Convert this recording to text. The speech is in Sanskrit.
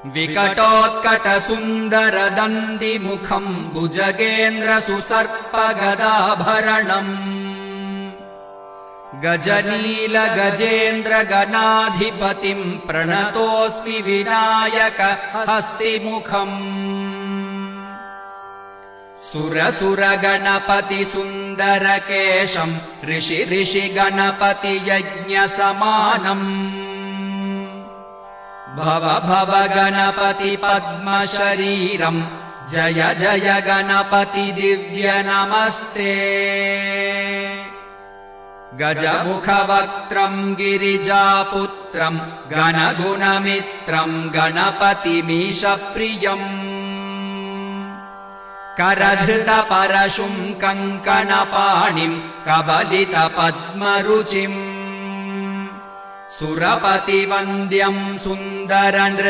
विकटोत्कटसुन्दरदन्तिमुखम् भुजगेन्द्रसुसर्पगदाभरणम् गजनीलगजेन्द्रगणाधिपतिम् प्रणतोऽस्मि विनायक हस्तिमुखम् सुरसुरगणपतिसुन्दरकेशम् ऋषि गणपतियज्ञसमानम् भव भव गणपति पद्मशरीरम् जय जय गणपति दिव्य नमस्ते गजमुखवक्त्रम् गिरिजापुत्रम् गणगुणमित्रम् गणपतिमीशप्रियम् करधृतपरशुम् कङ्कणपाणिम् कबलितपद्मरुचिम् सुरपतिवन्द्यम् सुन्दरनृत्यम्